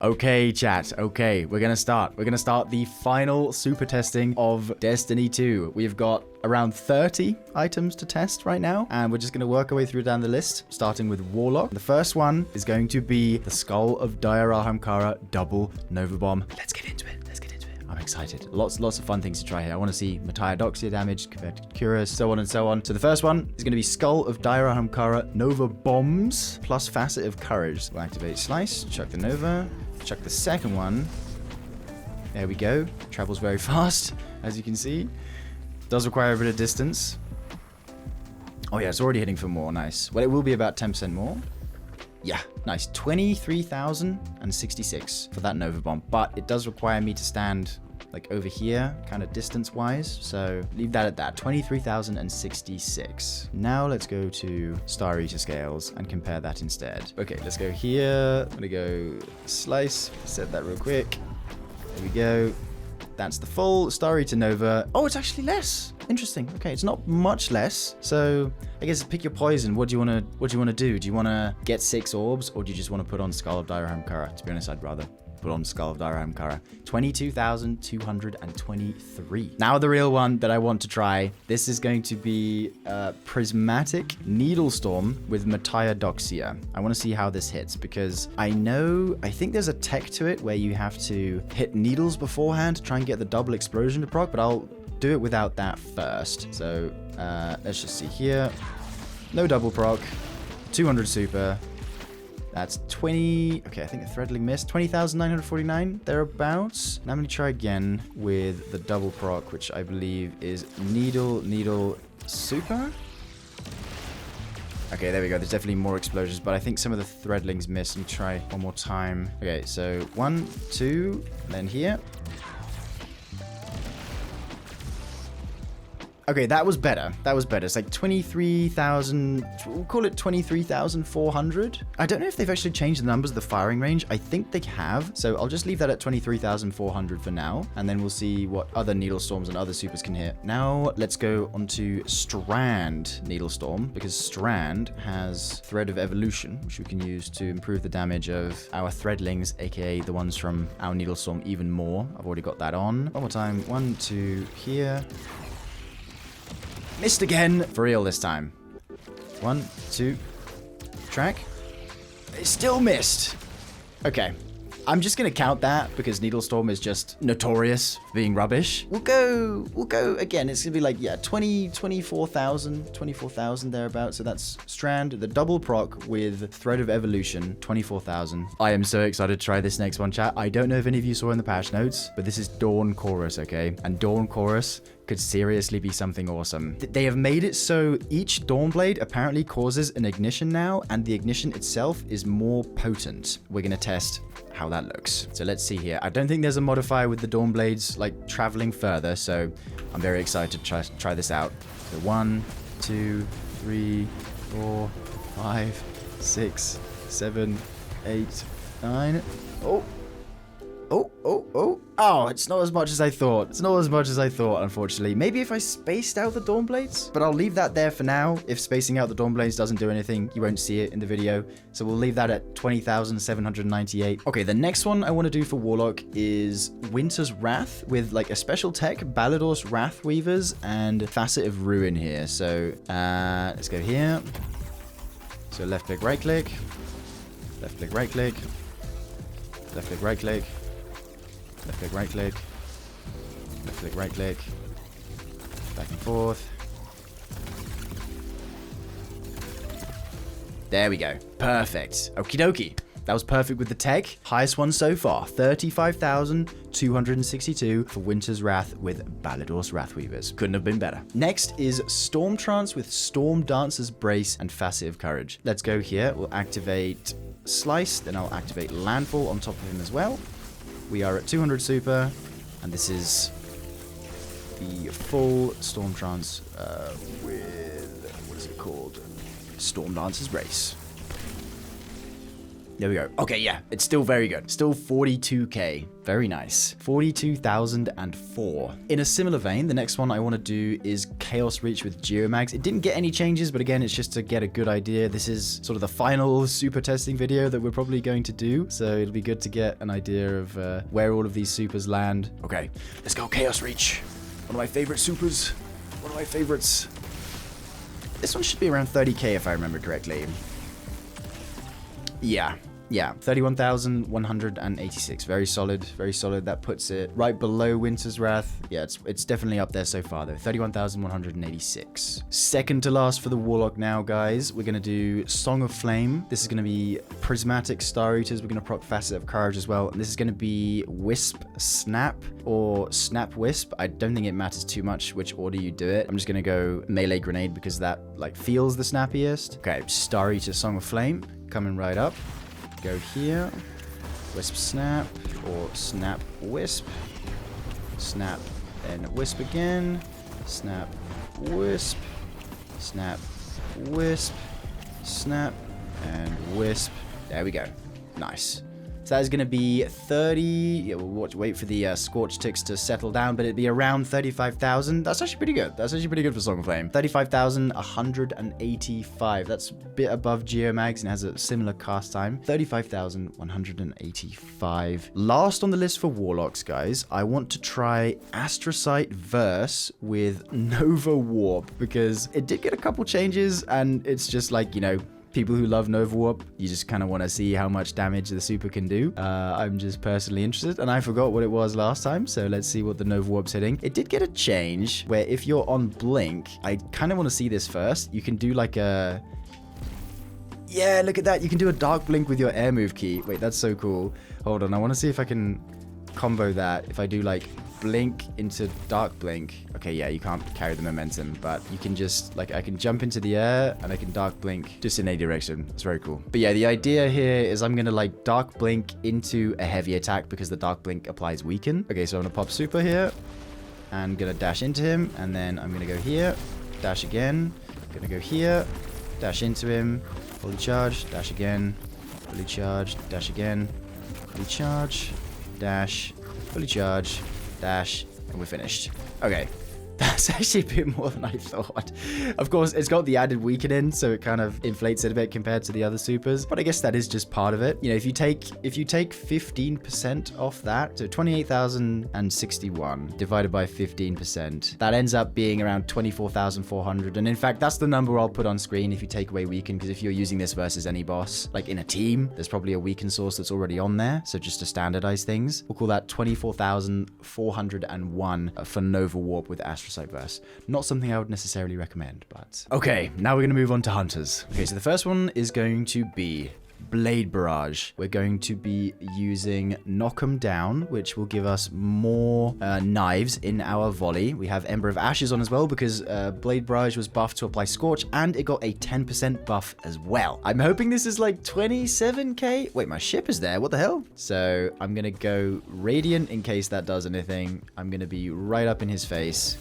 Okay, chat. Okay, we're gonna start. We're gonna start the final super testing of Destiny 2. We've got around 30 items to test right now, and we're just gonna work our way through down the list, starting with Warlock. The first one is going to be the Skull of Dire Ahamkara double Nova Bomb. Let's get into it. I'm excited. Lots of fun things to try here. I want to see Metaiodoxia damage compared to Curious, so on and so on. So the first one is going to be Skull of Dire Ahamkara Nova Bombs plus Facet of Courage. We'll activate Slice, chuck the Nova, chuck the second one. There we go. Travels very fast, as you can see. Does require a bit of distance. Oh yeah, it's already hitting for more. Nice. Well, it will be about 10% more. Yeah, nice. 23,066 for that Nova Bomb. But it does require me to stand like over here, kind of distance-wise. So leave that at that. 23,066. Now let's go to Star Eater scales and compare that instead. Okay, let's go here. I'm gonna go Slice. Set that real quick. There we go. That's the full Star Eater Nova. Oh, it's actually less. Interesting. Okay, it's not much less. So I guess pick your poison. What do you wanna do? Do you wanna get 6 orbs, or do you just want to put on Skull of Dire Ahamkara? To be honest, I'd rather put on Skull of Dire Ahamkara. 22,223. Now the real one that I want to try. This is going to be Prismatic Needle Storm with Metaiodoxia. I want to see how this hits, because I think there's a tech to it where you have to hit needles beforehand to try and get the double explosion to proc, but I'll do it without that first. So let's just see here. No double proc. 200 super. That's 20. Okay, I think the Threadling missed. 20,949 thereabouts. Now I'm going to try again with the double proc, which I believe is Needle Super. Okay, there we go. There's definitely more explosions, but I think some of the Threadlings missed. Let me try one more time. Okay, so 1, 2, and then here. Okay, that was better. It's like 23,000, we'll call it 23,400. I don't know if they've actually changed the numbers of the firing range. I think they have. So I'll just leave that at 23,400 for now. And then we'll see what other Needle Storms and other supers can hit. Now let's go on to Strand Needle Storm, because Strand has Thread of Evolution, which we can use to improve the damage of our Threadlings, aka the ones from our Needle Storm, even more. I've already got that on. One more time. 1, 2, here. Missed again. For real this time. 1, 2. Track. It still missed. Okay. I'm just going to count that because Needle Storm is just notorious for being rubbish. We'll go again. It's going to be like, yeah, 24,000 thereabouts. So that's Strand, the double proc with Thread of Evolution, 24,000. I am so excited to try this next one, chat. I don't know if any of you saw in the patch notes, but this is Dawn Chorus, okay? And Dawn Chorus could seriously be something awesome. They have made it so each Dawnblade apparently causes an ignition now, and the ignition itself is more potent. We're going to test how that looks. So let's see here. I don't think there's a modifier with the Dawnblades like traveling further, so I'm very excited to try this out. So 1, 2, 3, 4, 5, 6, 7, 8, 9. Oh, it's not as much as I thought. Unfortunately. Maybe if I spaced out the Dawnblades, but I'll leave that there for now. If spacing out the Dawnblades doesn't do anything, you won't see it in the video. So we'll leave that at 20,798. Okay, the next one I want to do for Warlock is Winter's Wrath with like a special tech, Ballador's Wrath Weavers and Facet of Ruin here. So let's go here. So left click, right click. Left click, right click. Left click, right click. Left click, right click. Left click, right click. Back and forth. There we go. Perfect. Okie dokie. That was perfect with the tech. Highest one so far. 35,262 for Winter's Wrath with Ballador's Wrathweavers. Couldn't have been better. Next is Storm Trance with Storm Dancer's Brace and Facet of Courage. Let's go here. We'll activate Slice, then I'll activate Landfall on top of him as well. We are at 200 super, and this is the full Storm Trance with, what is it called? Storm Dancer's Brace. There we go. Okay, yeah, it's still very good. Still 42k. Very nice. 42,004. In a similar vein, the next one I want to do is Chaos Reach with Geomags. It didn't get any changes, but again, it's just to get a good idea. This is sort of the final super testing video that we're probably going to do. So it'll be good to get an idea of where all of these supers land. Okay, let's go Chaos Reach. One of my favorite supers. One of my favorites. This one should be around 30k if I remember correctly. Yeah, 31,186. Very solid, very solid. That puts it right below Winter's Wrath. Yeah, it's definitely up there so far though. 31,186. Second to last for the Warlock now, guys. We're gonna do Song of Flame. This is gonna be Prismatic Star Eaters. We're gonna proc Facet of Courage as well. And this is gonna be Wisp Snap or Snap Wisp. I don't think it matters too much which order you do it. I'm just gonna go Melee Grenade because that like feels the snappiest. Okay, Star Eater Song of Flame coming right up. Go here, Wisp Snap, or Snap Wisp, Snap and Wisp again, Snap Wisp, Snap Wisp, Snap and Wisp. There we go. Nice. So that is going to be 30. Yeah, we'll wait for the Scorch ticks to settle down, but it'd be around 35,000. That's actually pretty good. That's actually pretty good for Song of Flame. 35,185. That's a bit above Geomags and has a similar cast time. 35,185. Last on the list for Warlocks, guys, I want to try Astrocyte Verse with Nova Warp because it did get a couple changes and it's just like, you know, people who love Nova Warp, you just kind of want to see how much damage the super can do. I'm just personally interested, and I forgot what it was last time, so let's see what the Nova Warp's hitting. It did get a change where if you're on Blink, I kind of want to see this first. You can do like a... Yeah, look at that. You can do a Dark Blink with your air move key. Wait, that's so cool. Hold on, I want to see if I can combo that. If I do like Blink into Dark Blink. Okay, yeah, you can't carry the momentum, but you can just, like, I can jump into the air and I can Dark Blink just in a direction. It's very cool. But yeah, the idea here is I'm gonna like Dark Blink into a heavy attack because the Dark Blink applies Weaken. Okay, so I'm gonna pop Super here and gonna dash into him, and then I'm gonna go here, dash again, gonna go here, dash into him, fully charge, dash again, fully charge, dash again, fully charge, dash, fully charge, dash, and we're finished. Okay, that's actually a bit more than I thought. Of course, it's got the added weakening, so it kind of inflates it a bit compared to the other supers, but I guess that is just part of it. You know, if you take 15% off that, so 28,061 divided by 15%, that ends up being around 24,400. And in fact, that's the number I'll put on screen if you take away weaken, because if you're using this versus any boss, like in a team, there's probably a weaken source that's already on there. So just to standardize things, we'll call that 24,401 for Nova Warp with Astrocyte Verse. Not something I would necessarily recommend, but... Okay, now we're going to move on to Hunters. Okay, so the first one is going to be Blade Barrage. We're going to be using Knock 'em Down, which will give us more knives in our volley. We have Ember of Ashes on as well because Blade Barrage was buffed to apply Scorch, and it got a 10% buff as well. I'm hoping this is like 27k. Wait, my ship is there. What the hell? So I'm going to go Radiant in case that does anything. I'm going to be right up in his face.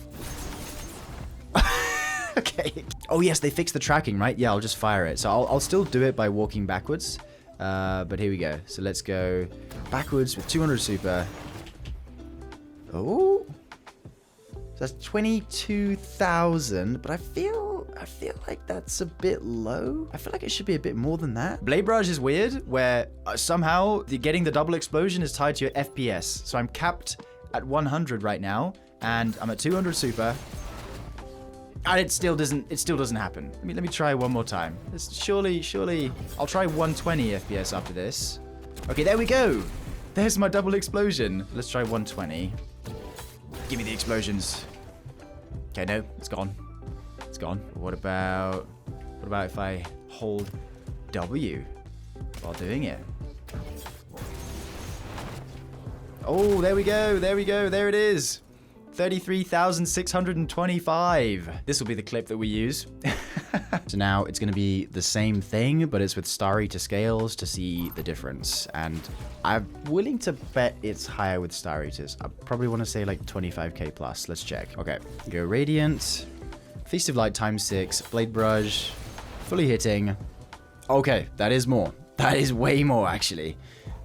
Okay. Oh, yes, they fixed the tracking, right? Yeah, I'll just fire it. So I'll still do it by walking backwards. But here we go. So let's go backwards with 200 super. Oh. That's 22,000, but I feel like that's a bit low. I feel like it should be a bit more than that. Blade Barrage is weird, where somehow getting the double explosion is tied to your FPS. So I'm capped at 100 right now, and I'm at 200 super. And it still doesn't happen. Let me try one more time. Surely, I'll try 120 FPS after this. Okay, there we go. There's my double explosion. Let's try 120. Give me the explosions. Okay, no, it's gone. It's gone. What about if I hold W while doing it? Oh, there we go. There it is. 33,625. This will be the clip that we use. So now it's going to be the same thing, but it's with Star Eater scales to see the difference. And I'm willing to bet it's higher with Star Eaters. I probably want to say like 25k plus. Let's check. Okay, go Radiant, Feast of Light ×6, Blade Barrage, fully hitting. Okay, that is more. That is way more, actually.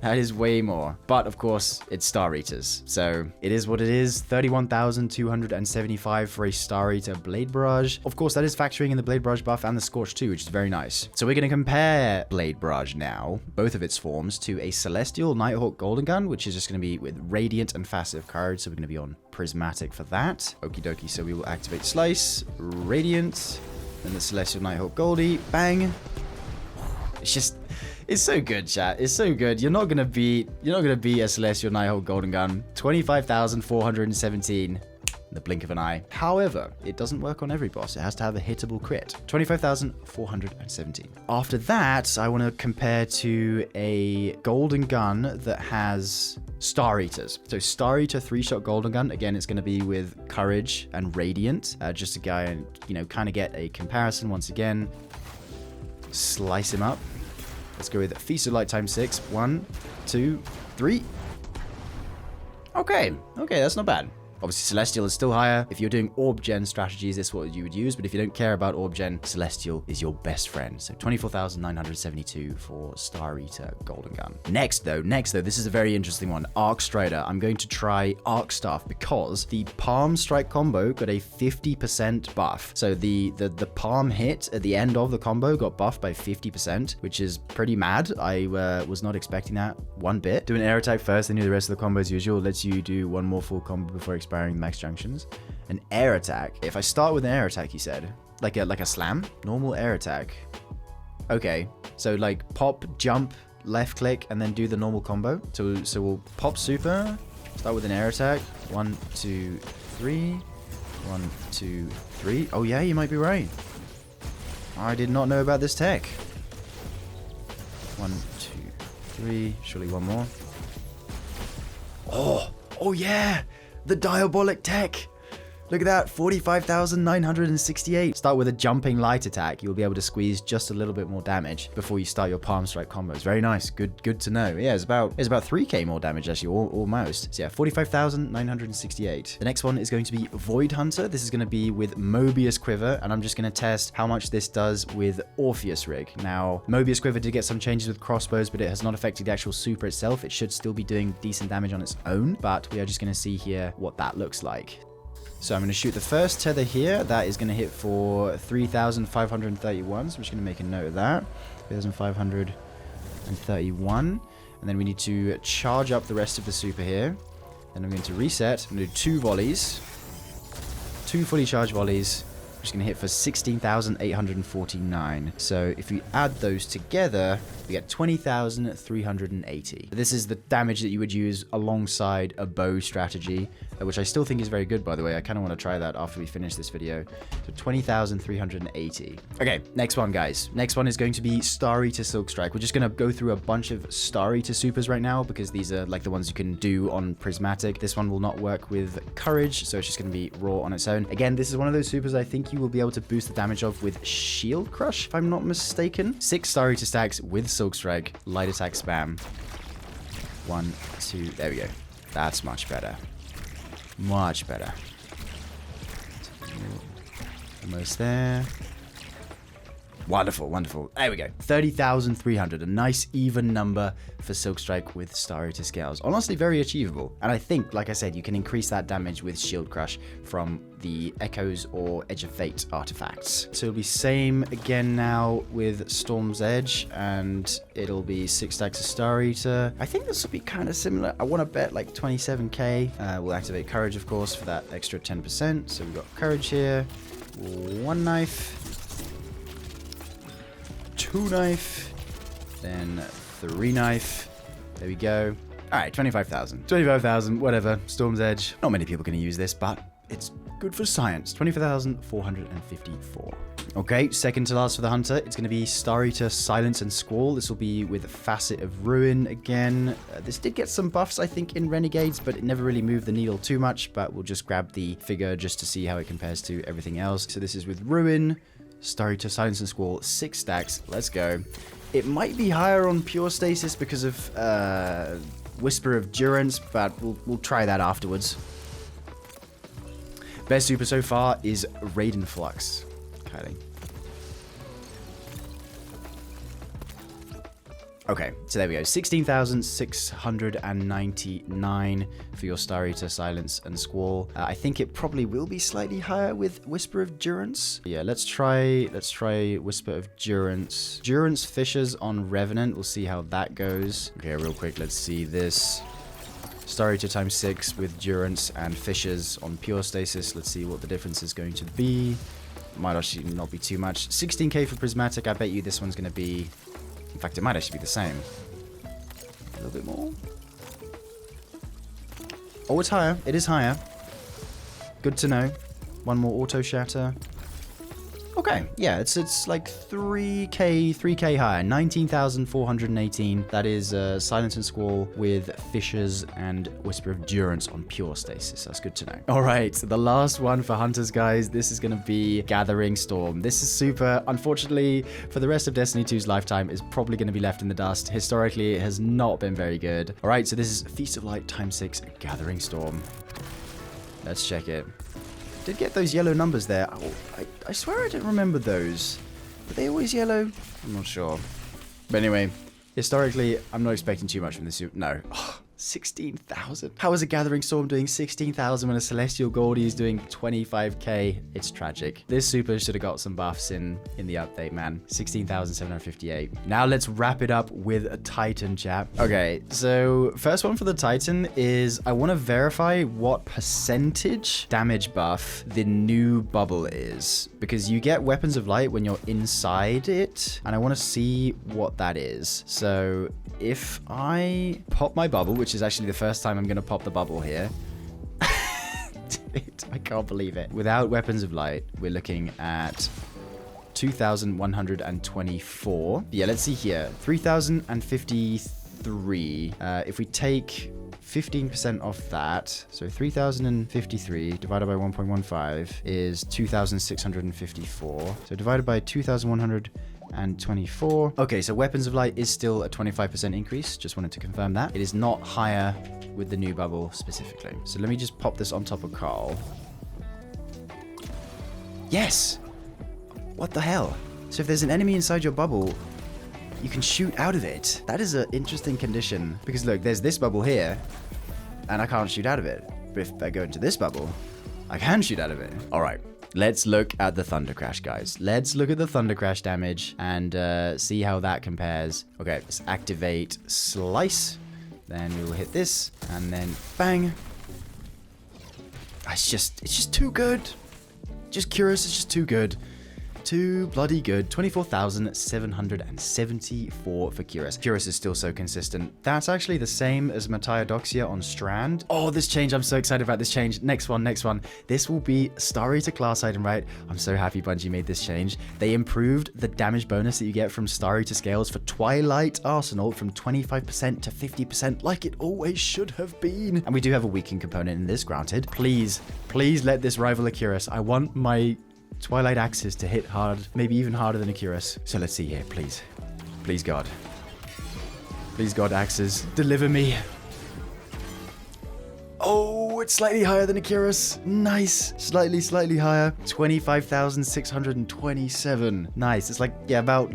That is way more. But, of course, it's Star Eaters. So, it is what it is. 31,275 for a Star Eater Blade Barrage. Of course, that is factoring in the Blade Barrage buff and the Scorch too, which is very nice. So, we're going to compare Blade Barrage now, both of its forms, to a Celestial Nighthawk Golden Gun, which is just going to be with Radiant and Passive Courage. So, we're going to be on Prismatic for that. Okie dokie. So, we will activate Slice, Radiant, then the Celestial Nighthawk Goldie. Bang. It's just... It's so good, chat. It's so good. You're not gonna beat a Celestial Nighthawk Golden Gun. 25,417 in the blink of an eye. However, it doesn't work on every boss. It has to have a hittable crit. 25,417. After that, I want to compare to a Golden Gun that has Star Eaters. So Star Eater 3-shot Golden Gun. Again, it's going to be with Courage and Radiant. Just to go and, kind of get a comparison once again. Slice him up. Let's go with Feast of Light times 6. 1, 2, 3. Okay, that's not bad. Obviously, Celestial is still higher. If you're doing Orb Gen strategies, this is what you would use. But if you don't care about Orb Gen, Celestial is your best friend. So 24,972 for Star Eater Golden Gun. Next though, this is a very interesting one. Arc Strider. I'm going to try Arc Staff because the Palm Strike combo got a 50% buff. So the palm hit at the end of the combo got buffed by 50%, which is pretty mad. I was not expecting that one bit. Do an air attack first, then do the rest of the combo as usual. Lets you do one more full combo before expiring max junctions. An air attack. If I start with an air attack, you said like a slam, normal air attack. Okay, so like pop, jump, left click, and then do the normal combo. So we'll pop super, start with an air attack. 1, 2, 3. 1, 2, 3. Oh yeah, you might be right. I did not know about this tech. 1, 2, 3. Surely one more. Oh yeah. The Diabolic Tech. Look at that, 45,968. Start with a jumping light attack. You'll be able to squeeze just a little bit more damage before you start your Palm Strike combos. Very nice. Good to know. Yeah, it's about 3k more damage actually, almost. So yeah, 45,968. The next one is going to be Void Hunter. This is going to be with Mobius Quiver, and I'm just going to test how much this does with Orpheus Rig. Now, Mobius Quiver did get some changes with crossbows, but it has not affected the actual super itself. It should still be doing decent damage on its own, but we are just going to see here what that looks like. So I'm going to shoot the first tether here. That is going to hit for 3,531. So I'm just going to make a note of that. 3,531. And then we need to charge up the rest of the super here. Then I'm going to reset. I'm going to do 2 volleys. 2 fully charged volleys. I'm just going to hit for 16,849. So if we add those together, we get 20,380. This is the damage that you would use alongside a bow strategy, which I still think is very good, by the way. I kind of want to try that after we finish this video. So 20,380. Okay, next one, guys. Next one is going to be Star Eater Silk Strike. We're just going to go through a bunch of Star Eater supers right now because these are like the ones you can do on Prismatic. This one will not work with Courage, so it's just going to be raw on its own. Again, this is one of those supers I think you will be able to boost the damage of with Shield Crush, if I'm not mistaken. 6 Star Eater stacks with Silk Strike, light attack spam. 1, 2, there we go. That's much better. Much better. Almost there. Wonderful, wonderful. There we go. 30,300. A nice even number for Silk Strike with Star Eater scales. Honestly, very achievable. And I think, like I said, you can increase that damage with Shield Crush from the Echoes or Edge of Fate artifacts. So it'll be same again now with Storm's Edge, and it'll be 6 stacks of Star Eater. I think this will be kind of similar. I want to bet like 27k. We'll activate Courage, of course, for that extra 10%. So we've got Courage here. 1 knife. 2 knife, then 3 knife. There we go. All right, 25,000. 25,000, whatever. Storm's Edge. Not many people are going to use this, but it's good for science. 24,454. Okay, second to last for the Hunter. It's going to be Star Eater Silence and Squall. This will be with Facet of Ruin again. This did get some buffs, I think, in Renegades, but it never really moved the needle too much. But we'll just grab the figure just to see how it compares to everything else. So this is with Ruin. Star Eater Silence and Squall, 6 stacks. Let's go. It might be higher on Pure Stasis because of Whisper of Durance, but we'll try that afterwards. Best super so far is Raiden Flux. Kylie. Okay, so there we go. 16,699 for your Star Eater, Silence, and Squall. I think it probably will be slightly higher with Whisper of Durance. Yeah, let's try Whisper of Durance. Durance Fissures on Revenant. We'll see how that goes. Okay, real quick, let's see this. Star Eater times 6 with Durance and Fissures on Pure Stasis. Let's see what the difference is going to be. Might actually not be too much. 16k for Prismatic. I bet you this one's going to be... In fact, it might actually be the same. A little bit more. Oh, it's higher. It is higher. Good to know. One more Auto Shatter. Okay, yeah, it's like 3k higher, 19,418. That is Silence and Squall with Fissures and Whisper of Durance on Pure Stasis. That's good to know. All right, so the last one for Hunters, guys. This is going to be Gathering Storm. This is super. Unfortunately, for the rest of Destiny 2's lifetime, is probably going to be left in the dust. Historically, it has not been very good. All right, so this is Feast of Light times 6, Gathering Storm. Let's check it. Did get those yellow numbers there. Oh, I swear I didn't remember those. Were they always yellow? I'm not sure. But anyway, historically, I'm not expecting too much from this suit. No. Oh, 16,000. How is a Gathering Storm doing 16,000 when a Celestial Goldie is doing 25k? It's tragic. This super should have got some buffs in the update, man. 16,758. Now let's wrap it up with a Titan, chap. Okay, so first one for the Titan is I want to verify what percentage damage buff the new bubble is, because you get Weapons of Light when you're inside it, and I want to see what that is. So if I pop my bubble, which is actually the first time I'm going to pop the bubble here. I can't believe it. Without Weapons of Light, we're looking at 2,124. Yeah, let's see here. 3,053. If we take 15% off that, so 3,053 divided by 1.15 is 2,654. So divided by 2,124. Okay, so Weapons of Light is still a 25% increase. Just wanted to confirm that. It is not higher with the new bubble specifically. So let me just pop this on top of Carl. Yes! What the hell? So if there's an enemy inside your bubble, you can shoot out of it. That is an interesting condition. Because look, there's this bubble here, and I can't shoot out of it. But if I go into this bubble, I can shoot out of it. All right. Let's look at the Thunder Crash, guys. Let's look at the Thunder Crash damage and see how that compares. Okay, let's activate Slice. Then we will hit this, and then bang. It's just too good. Just Curious is just too good. Too bloody good. 24,774 for Curious. Curious is still so consistent. That's actually the same as Mataiodoxia on Strand. Oh, this change. I'm so excited about this change. Next one. This will be Star Eater class item, right? I'm so happy Bungie made this change. They improved the damage bonus that you get from Star Eater scales for Twilight Arsenal from 25% to 50%, like it always should have been. And we do have a weakening component in this, granted. Please let this rival a Curious. I want my Twilight axes to hit hard, maybe even harder than a Curious. So let's see here, please. Please, God. Please, God, axes, deliver me. Oh, it's slightly higher than a Curious. Nice. Slightly higher. 25,627. Nice. It's like, yeah, about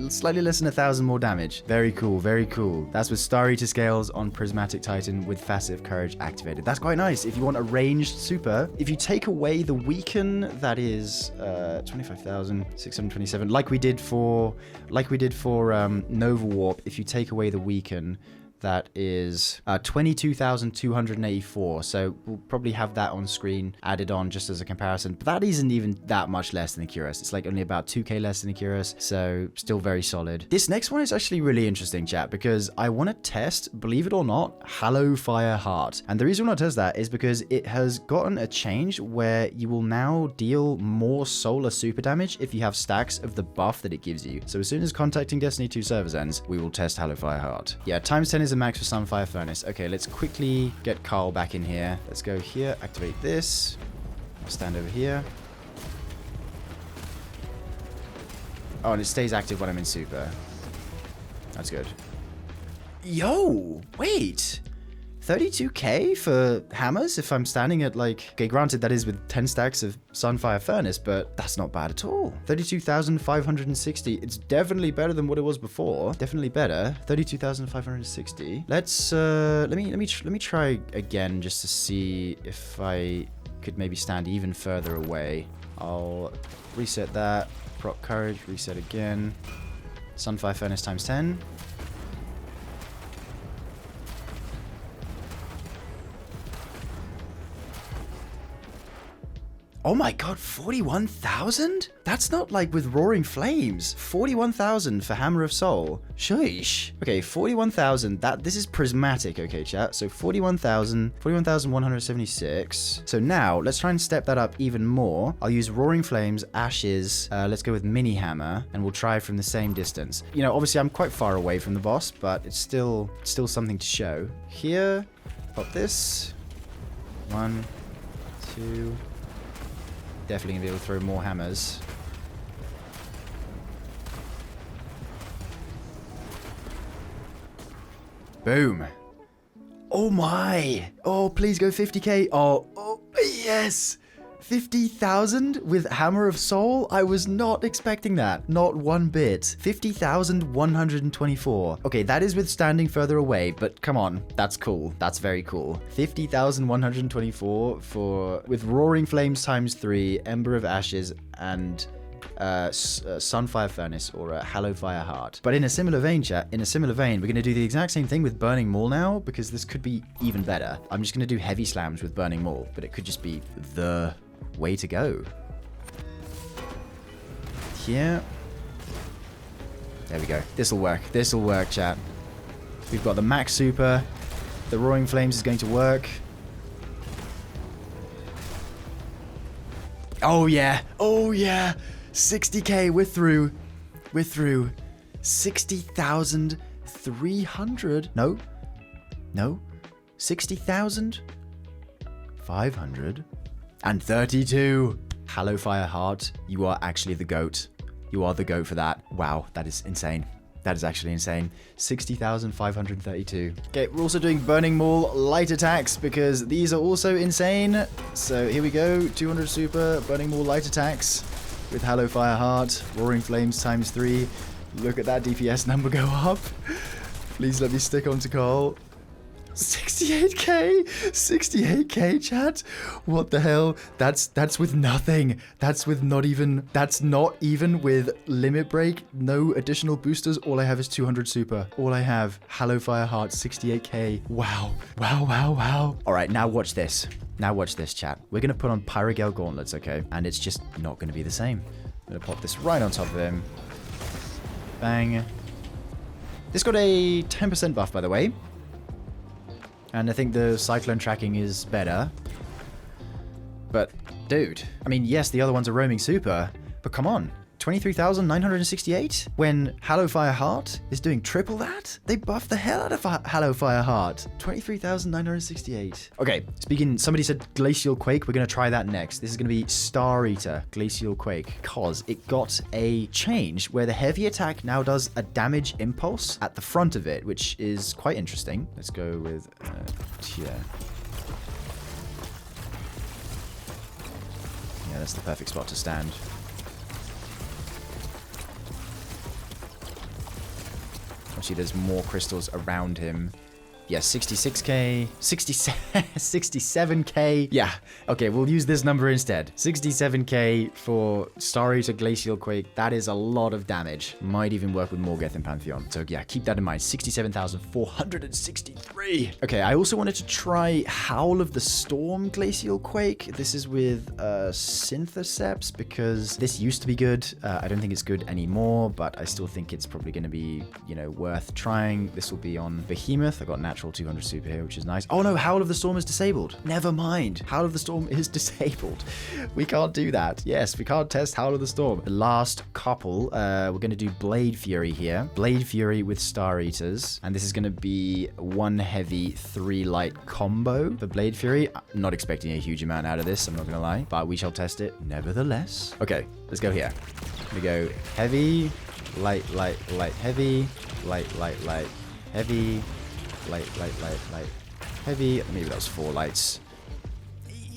slightly less than 1,000 more damage. Very cool, very cool. That's with Star Eater scales on Prismatic Titan with Facet of Courage activated. That's quite nice. If you want a ranged super, if you take away the weaken, that is 25,627. Like we did for Nova Warp. If you take away the weaken, that is 22,284. So we'll probably have that on screen added on just as a comparison. But that isn't even that much less than a Curious. It's like only about 2k less than a Curious. So still very solid. This next one is actually really interesting, chat, because I want to test, believe it or not, Hallowfire Heart. And the reason I want to test that is because it has gotten a change where you will now deal more solar super damage if you have stacks of the buff that it gives you. So as soon as contacting Destiny 2 servers ends, we will test Hallowfire Heart. Yeah, times 10 is a max for Sunfire Furnace. Okay, let's quickly get Carl back in here. Let's go here, activate this. I'll stand over here. Oh, and it stays active when I'm in super. That's good. Yo, wait. 32k for hammers if I'm standing at like, okay, granted that is with 10 stacks of Sunfire Furnace, but that's not bad at all. 32,560. It's definitely better than what it was before. Definitely better. 32,560. Let's let me try again just to see if I could maybe stand even further away. I'll reset that. Proc courage, reset again. Sunfire Furnace times 10. Oh my god, 41,000? That's not like with Roaring Flames. 41,000 for Hammer of Soul. Sheesh. Okay, 41,000. This is prismatic, okay, chat. So 41,176. So now, let's try and step that up even more. I'll use Roaring Flames, Ashes. Let's go with Mini Hammer, and we'll try from the same distance. You know, obviously I'm quite far away from the boss, but it's still something to show. Here, pop this. 1, 2... Definitely gonna be able to throw more hammers. Boom. Oh my. Oh, please go 50k. Oh, yes. 50,000 with Hammer of Soul? I was not expecting that. Not one bit. 50,124. Okay, that is with standing further away, but come on. That's cool. That's very cool. 50,124 with Roaring Flames times 3, Ember of Ashes, and Sunfire Furnace or a Hallowfire Heart. But in a similar vein, chat, we're going to do the exact same thing with Burning Maul now, because this could be even better. I'm just going to do heavy slams with Burning Maul, but it could just be the way to go. Here. There we go. This'll work. This'll work, chat. We've got the max super. The Roaring Flames is going to work. Oh yeah. Oh yeah. 60k. We're through. We're through. 60,300. No. 60,532. Hallowfire Heart, you are actually the GOAT. You are the GOAT for that. Wow, that is insane. That is actually insane. 60,532. Okay, we're also doing Burning Maul light attacks because these are also insane. So here we go. 200 super, Burning Maul light attacks with Hallowfire Heart, Roaring Flames times 3. Look at that DPS number go up. Please let me stick onto Cole. 68k, 68k, chat. What the hell? That's with nothing. That's not even with limit break. No additional boosters. All I have is 200 super. All I have, Hallowfire Heart, 68k. Wow. All right, now watch this. Now watch this, chat. We're gonna put on Pyrogale gauntlets, okay? And it's just not gonna be the same. I'm gonna pop this right on top of him. Bang. This got a 10% buff, by the way. And I think the cyclone tracking is better. But, dude, I mean, yes, the other ones are roaming super, but come on. 23,968? When Hallowfire Heart is doing triple that? They buffed the hell out of Hallowfire Heart. 23,968. Okay, somebody said Glacial Quake. We're going to try that next. This is going to be Star Eater Glacial Quake, because it got a change where the heavy attack now does a damage impulse at the front of it, which is quite interesting. Let's go with yeah, that's the perfect spot to stand. Actually, there's more crystals around him. Yeah, 66k, 67k. Yeah, okay, we'll use this number instead. 67k for Star Eater Glacial Quake. That is a lot of damage. Might even work with Morgeth and Pantheon. So yeah, keep that in mind. 67,463. Okay, I also wanted to try Howl of the Storm Glacial Quake. This is with Syntheseps, because this used to be good. I don't think it's good anymore, but I still think it's probably going to be, you know, worth trying. This will be on Behemoth. I got natural 200 super here, which is nice. Oh no, Howl of the Storm is disabled. Never mind. Howl of the Storm is disabled. We can't do that. Yes, we can't test Howl of the Storm. The last couple, we're going to do Blade Fury here. Blade Fury with Star Eaters. And this is going to be 1 heavy, 3 light combo for Blade Fury. I'm not expecting a huge amount out of this, I'm not going to lie. But we shall test it nevertheless. Okay, let's go here. We go heavy, light, heavy, light, heavy, light, Heavy, maybe that was 4 lights.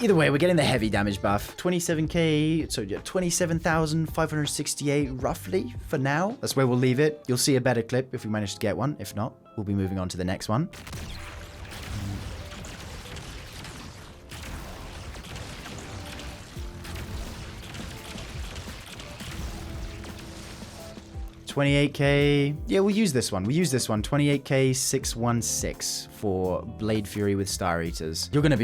Either way, we're getting the heavy damage buff. 27k, so yeah, 27,568 roughly for now. That's where we'll leave it. You'll see a better clip if we manage to get one. If not, we'll be moving on to the next one. 28k. Yeah, we'll use this one. 28k 616 for Blade Fury with Star Eaters. You're gonna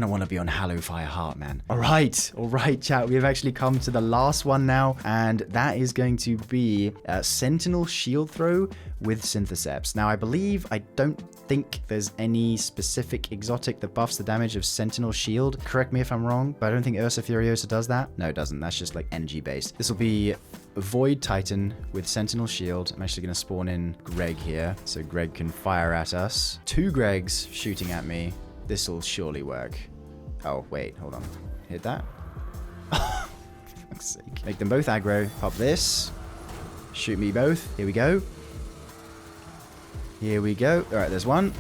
want to be on Hallowfire Heart, man. All right, chat. We have actually come to the last one now, and that is going to be Sentinel Shield Throw with Syntheseps. Now, I don't think there's any specific exotic that buffs the damage of Sentinel Shield. Correct me if I'm wrong, but I don't think Ursa Furiosa does that. No, it doesn't. That's just like NG based. This will be Void Titan with Sentinel Shield. I'm actually going to spawn in Greg here, so Greg can fire at us. 2 Gregs shooting at me. This will surely work. Oh, wait, hold on. Hit that. For fuck's sake. Make them both aggro. Pop this. Shoot me both. Here we go. Here we go. All right, there's one.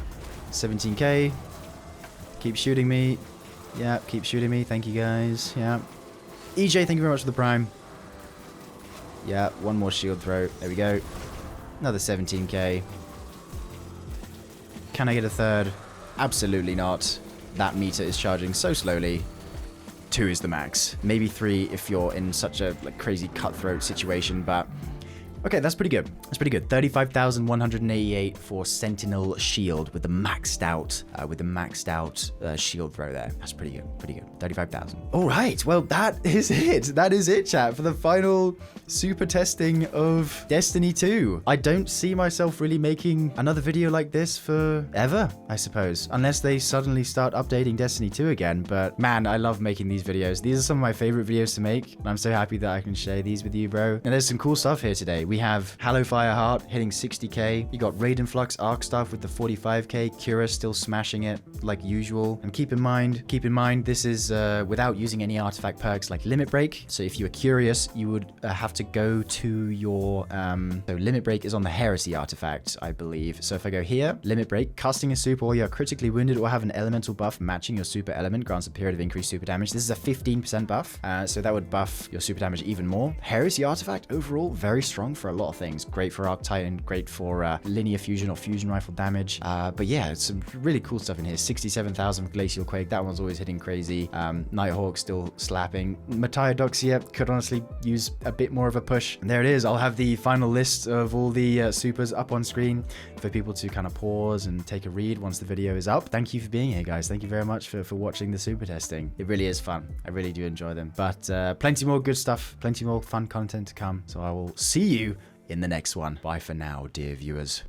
17k. Keep shooting me. Yeah, keep shooting me. Thank you, guys. Yeah. EJ, thank you very much for the prime. Yeah, one more shield throw. There we go. Another 17k. Can I get a third? Absolutely not. That meter is charging so slowly. 2 is the max. Maybe 3 if you're in such a crazy cutthroat situation, but okay, that's pretty good. That's pretty good. 35,188 for Sentinel Shield with the maxed out shield throw there. That's pretty good. Pretty good. 35,000. All right. Well, that is it. That is it, chat, for the final super testing of Destiny 2. I don't see myself really making another video like this forever, I suppose, unless they suddenly start updating Destiny 2 again. But man, I love making these videos. These are some of my favorite videos to make, and I'm so happy that I can share these with you, bro. And there's some cool stuff here today. We have Hallowfire Heart hitting 60k. You got Raiden Flux Arc Stuff with the 45k. Kira still smashing it like usual. And keep in mind, this is without using any artifact perks like Limit Break. So if you were curious, you would have to go to your so Limit Break is on the Heresy artifact, I believe. So if I go here, Limit Break, casting a super while you're critically wounded or have an elemental buff matching your super element grants a period of increased super damage. This is a 15% buff, so that would buff your super damage even more. Heresy artifact overall very strong for a lot of things. Great for Arc Titan, great for linear fusion or fusion rifle damage. But yeah, it's some really cool stuff in here. 67,000 Glacial Quake, that one's always hitting crazy. Nighthawk still slapping. Metaiodoxia could honestly use a bit more of a push. And there it is. I'll have the final list of all the supers up on screen for people to kind of pause and take a read once the video is up. Thank you for being here, guys. Thank you very much for watching the super testing. It really is fun. I really do enjoy them. But plenty more good stuff, plenty more fun content to come. So I will see you in the next one. Bye for now, dear viewers.